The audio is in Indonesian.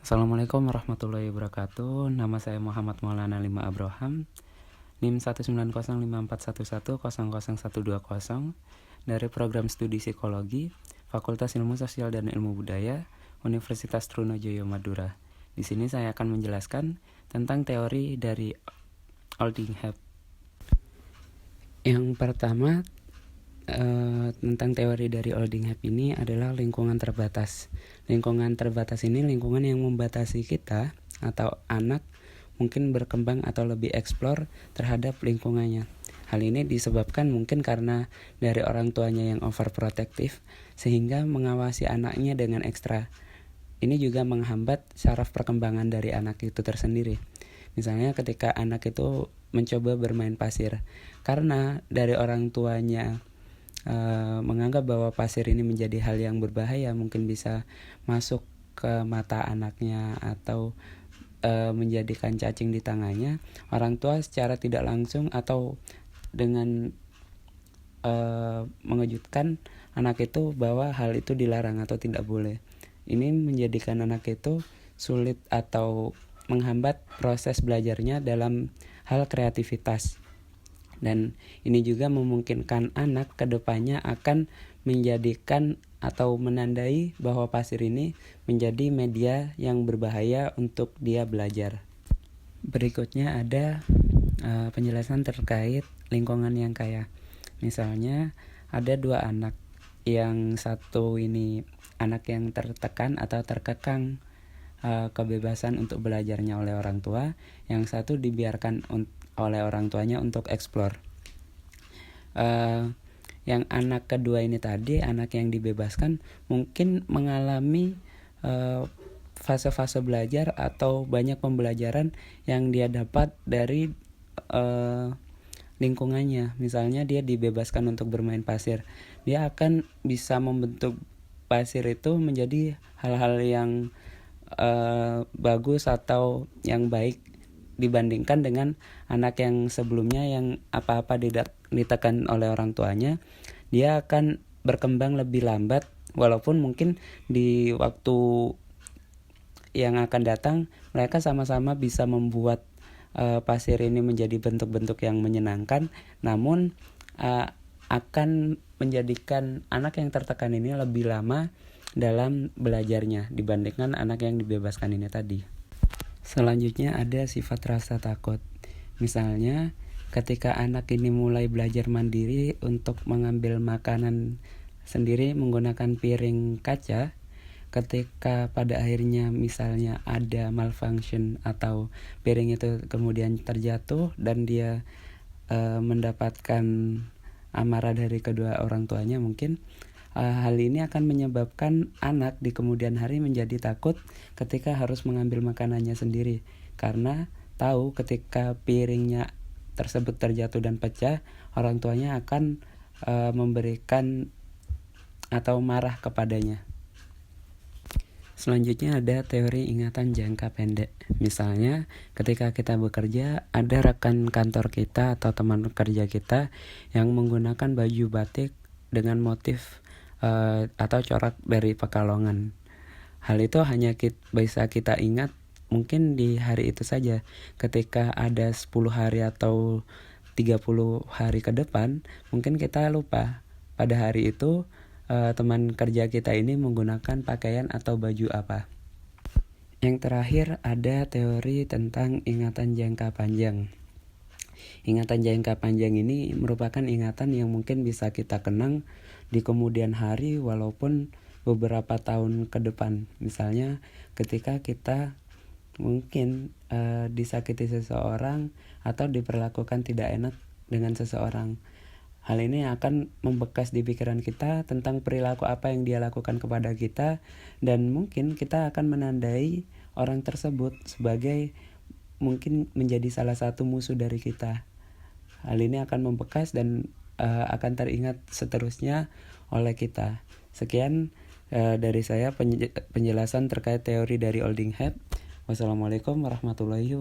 Assalamualaikum warahmatullahi wabarakatuh. Nama saya Muhammad Maulana Lima Abraham, NIM 1905411000120 dari Program Studi Psikologi, Fakultas Ilmu Sosial dan Ilmu Budaya, Universitas Trunojoyo Madura. Di sini saya akan menjelaskan tentang teori dari Oldingham. Yang pertama, tentang teori dari Oldingham ini adalah lingkungan terbatas. Lingkungan terbatas ini lingkungan yang membatasi kita atau anak mungkin berkembang atau lebih eksplor terhadap lingkungannya. Hal ini disebabkan mungkin karena dari orang tuanya yang overprotective sehingga mengawasi anaknya dengan ekstra. Ini juga menghambat saraf perkembangan dari anak itu tersendiri. Misalnya ketika anak itu mencoba bermain pasir, karena dari orang tuanya menganggap bahwa pasir ini menjadi hal yang berbahaya, mungkin bisa masuk ke mata anaknya atau menjadikan cacing di tangannya, orang tua secara tidak langsung atau dengan mengejutkan anak itu bahwa hal itu dilarang atau tidak boleh. Ini menjadikan anak itu sulit atau menghambat proses belajarnya dalam hal kreativitas. Dan ini juga memungkinkan anak kedepannya akan menjadikan atau menandai bahwa pasir ini menjadi media yang berbahaya untuk dia belajar. Berikutnya ada penjelasan terkait lingkungan yang kaya. Misalnya ada dua anak, yang satu ini anak yang tertekan atau terkekang kebebasan untuk belajarnya oleh orang tua, yang satu dibiarkan oleh orang tuanya untuk eksplor. Yang anak kedua ini tadi, anak yang dibebaskan, mungkin mengalami fase-fase belajar atau banyak pembelajaran yang dia dapat dari lingkungannya. Misalnya dia dibebaskan untuk bermain pasir, dia akan bisa membentuk pasir itu menjadi hal-hal yang bagus atau yang baik dibandingkan dengan anak yang sebelumnya yang apa-apa ditekan oleh orang tuanya. Dia akan berkembang lebih lambat, walaupun mungkin di waktu yang akan datang mereka sama-sama bisa membuat pasir ini menjadi bentuk-bentuk yang menyenangkan, namun akan menjadikan anak yang tertekan ini lebih lama dalam belajarnya dibandingkan anak yang dibebaskan ini tadi. Selanjutnya ada sifat rasa takut. Misalnya ketika anak ini mulai belajar mandiri untuk mengambil makanan sendiri menggunakan piring kaca, ketika pada akhirnya misalnya ada malfunction atau piring itu kemudian terjatuh dan dia mendapatkan amarah dari kedua orang tuanya, mungkin hal ini akan menyebabkan anak di kemudian hari menjadi takut ketika harus mengambil makanannya sendiri, karena tahu ketika piringnya tersebut terjatuh dan pecah, orang tuanya akan memberikan atau marah kepadanya. Selanjutnya ada teori ingatan jangka pendek. Misalnya ketika kita bekerja, ada rekan kantor kita atau teman kerja kita yang menggunakan baju batik dengan motif atau corak dari Pekalongan. Hal itu hanya bisa kita ingat mungkin di hari itu saja. Ketika ada 10 hari atau 30 hari ke depan, mungkin kita lupa pada hari itu teman kerja kita ini menggunakan pakaian atau baju apa. Yang terakhir ada teori tentang ingatan jangka panjang. Ingatan jangka panjang ini merupakan ingatan yang mungkin bisa kita kenang di kemudian hari walaupun beberapa tahun ke depan. Misalnya ketika kita mungkin disakiti seseorang atau diperlakukan tidak enak dengan seseorang. Hal ini akan membekas di pikiran kita tentang perilaku apa yang dia lakukan kepada kita, dan mungkin kita akan menandai orang tersebut sebagai mungkin menjadi salah satu musuh dari kita. Hal ini akan membekas dan akan teringat seterusnya oleh kita. Sekian dari saya penjelasan terkait teori dari Oldingham. Wassalamualaikum warahmatullahi wabarakatuh.